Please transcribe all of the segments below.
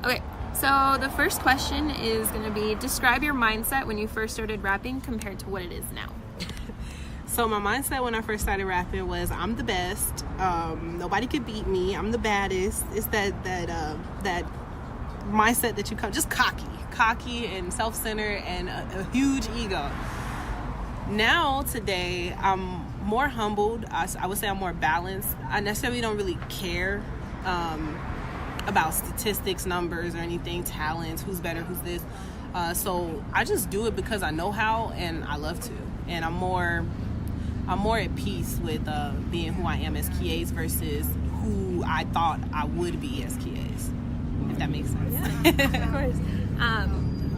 Okay, so the first question is going to be, describe your mindset when you first started rapping compared to what it is now. So my mindset when I first started rapping was, I'm the best. Nobody could beat me. I'm the baddest. It's that mindset that you come, just cocky and self-centered and a huge ego. Now, today, I'm more humbled. I would say I'm more balanced. I necessarily don't really care about statistics, numbers, or anything, talents, who's better, who's this. So I just do it because I know how and I love to. And I'm more at peace with being who I am as Kies versus who I thought I would be as Kies, if that makes sense. Yeah, of course.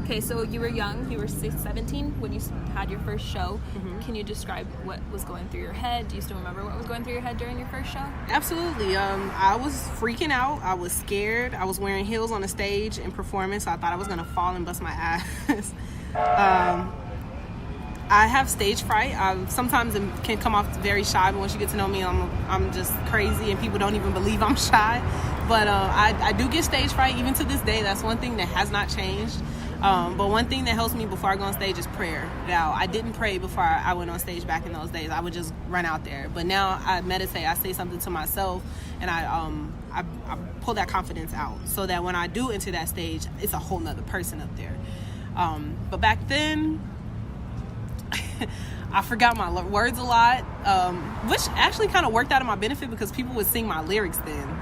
Okay, so you were young, you were 17 when you had your first show. Mm-hmm. Can you describe what was going through your head? Do you still remember what was going through your head during your first show? Absolutely. I was freaking out. I was scared. I was wearing heels on the stage in performance. So I thought I was going to fall and bust my ass. I have stage fright. Sometimes it can come off very shy, but once you get to know me, I'm just crazy and people don't even believe I'm shy. But I do get stage fright even to this day. That's one thing that has not changed. But one thing that helps me before I go on stage is prayer. Now, I didn't pray before I went on stage back in those days. I would just run out there. But now I meditate. I say something to myself, and I pull that confidence out so that when I do enter that stage, it's a whole nother person up there. But back then, I forgot my words a lot, which actually kind of worked out in my benefit because people would sing my lyrics then.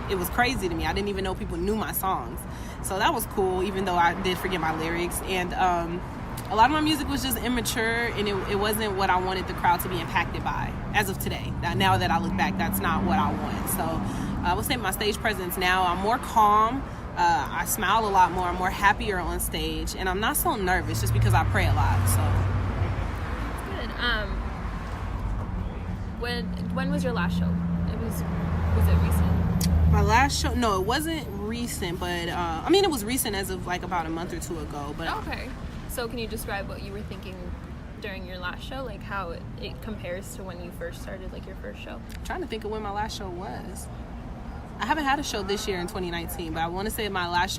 It was crazy to me. I didn't even know people knew my songs. So that was cool, even though I did forget my lyrics. And a lot of my music was just immature, and it wasn't what I wanted the crowd to be impacted by as of today. Now that I look back, that's not what I want. So I would say my stage presence now, I'm more calm. I smile a lot more. I'm more happier on stage. And I'm not so nervous just because I pray a lot. So. When was your last show? Was it recent? My last show, no, it wasn't recent, but it was recent as of like about a month or two ago. But okay, so can you describe what you were thinking during your last show, like how it compares to when you first started, like your first show? I'm trying to think of when my last show was. I haven't had a show this year in 2019, but I want to say my last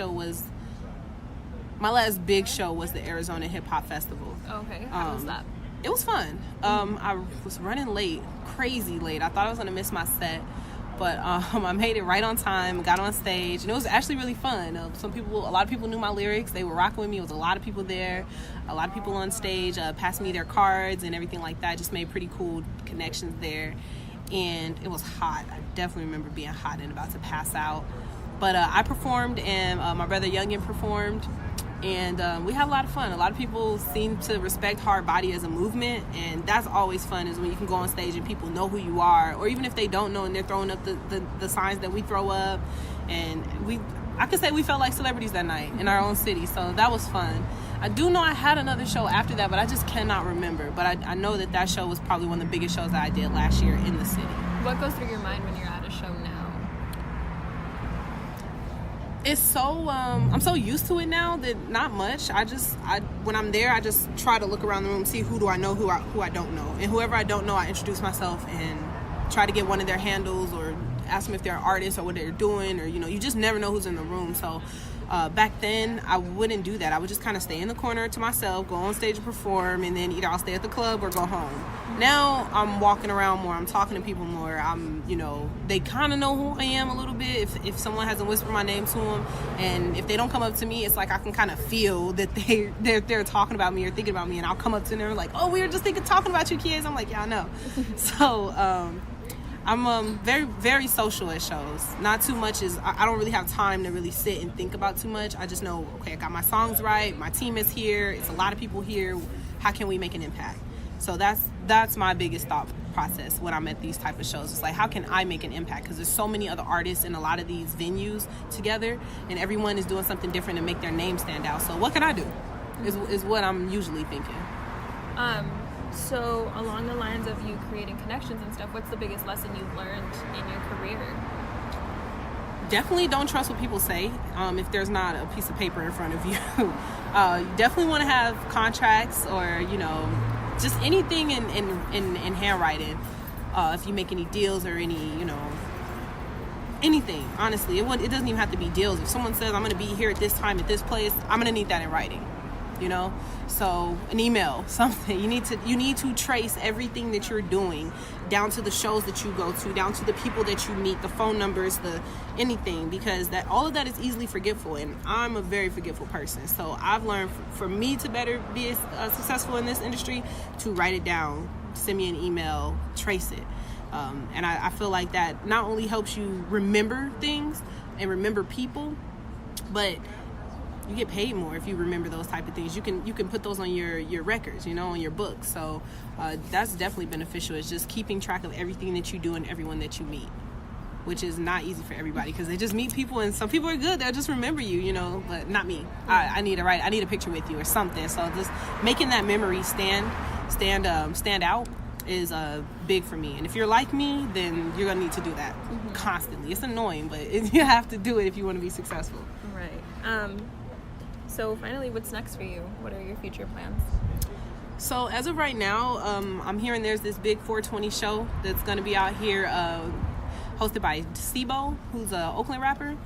big show was the Arizona Hip Hop Festival. Okay, how was that? It was fun. I was running late, crazy late. I thought I was going to miss my set, but I made it right on time, got on stage, and it was actually really fun. A lot of people knew my lyrics. They were rocking with me. It was a lot of people there, a lot of people on stage, passed me their cards and everything like that. Just made pretty cool connections there, and it was hot. I definitely remember being hot and about to pass out. But I performed, and my brother Youngin performed. And we had a lot of fun. A lot of people seem to respect Hard Body as a movement, and that's always fun, is when you can go on stage and people know who you are, or even if they don't know and they're throwing up the signs that we throw up. And I could say we felt like celebrities that night in our own city, so that was fun. I do know I had another show after that, but I just cannot remember. But I know that show was probably one of the biggest shows that I did last year in the city. What goes through your mind when you're at a show now? It's so I'm so used to it now that not much. When I'm there, I just try to look around the room, see who do I know, who I don't know, and whoever I don't know, I introduce myself and try to get one of their handles or ask them if they're artists or what they're doing, or you just never know who's in the room. So back then I wouldn't do that. I would just kind of stay in the corner to myself, go on stage and perform, and then either I'll stay at the club or go home. Now I'm walking around more, I'm talking to people more. They kind of know who I am a little bit if someone hasn't whispered my name to them, and if they don't come up to me, it's like I can kind of feel that they're talking about me or thinking about me, and I'll come up to them like, oh, we were just talking about you, kids. I'm like, yeah, I know. So I'm very, very social at shows. Not too much I don't really have time to really sit and think about too much. I just know, okay, I got my songs right, my team is here, it's a lot of people here. How can we make an impact? So that's my biggest thought process when I'm at these type of shows. It's like, how can I make an impact? Because there's so many other artists in a lot of these venues together, and everyone is doing something different to make their name stand out. So what can I do is what I'm usually thinking. So along the lines of you creating connections and stuff, what's the biggest lesson you've learned in your career? Definitely don't trust what people say if there's not a piece of paper in front of you. You definitely want to have contracts or, just anything in handwriting. If you make any deals or anything, honestly. It doesn't even have to be deals. If someone says, I'm going to be here at this time at this place, I'm going to need that in writing, you know? So an email, something. You need to trace everything that you're doing, down to the shows that you go to, down to the people that you meet, the phone numbers, the anything, because that all of that is easily forgetful, and I'm a very forgetful person. So I've learned for me to better be successful in this industry, to write it down, send me an email, trace it. And I feel like that not only helps you remember things and remember people, but you get paid more if you remember those type of things. You can put those on your records, you know, on your books. So that's definitely beneficial. It's just keeping track of everything that you do and everyone that you meet, which is not easy for everybody, because they just meet people, and some people are good, they'll just remember you, you know, but not me. I need a picture with you or something. So just making that memory stand out is big for me. And if you're like me, then you're gonna need to do that constantly. It's annoying, but you have to do it if you want to be successful. Right. So finally, what's next for you? What are your future plans? So as of right now, I'm hearing there's this big 420 show that's gonna be out here, hosted by Sibo, who's an Oakland rapper.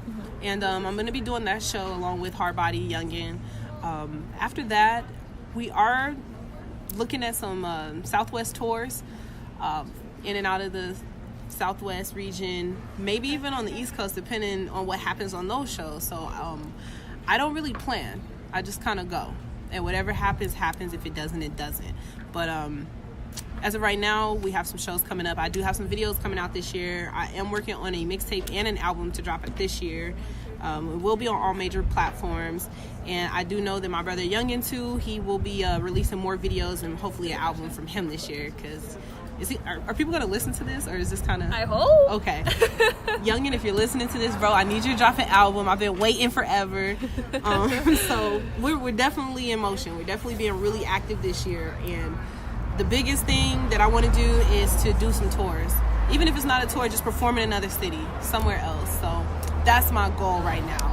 And I'm gonna be doing that show along with Hardbody, Youngin. After that, we are looking at some Southwest tours, in and out of the Southwest region, maybe even on the East Coast, depending on what happens on those shows. So I don't really plan. I just kind of go, and whatever happens, happens. If it doesn't, it doesn't. But as of right now, we have some shows coming up. I do have some videos coming out this year. I am working on a mixtape and an album to drop it this year. It will be on all major platforms, and I do know that my brother Youngin too, he will be releasing more videos and hopefully an album from him this year. Because are people gonna listen to this, or is this kind of? I hope. Okay. Youngin, if you're listening to this, bro, I need you to drop an album. I've been waiting forever. So we're definitely in motion. We're definitely being really active this year, and the biggest thing that I want to do is to do some tours. Even if it's not a tour, just perform in another city, somewhere else. So that's my goal right now.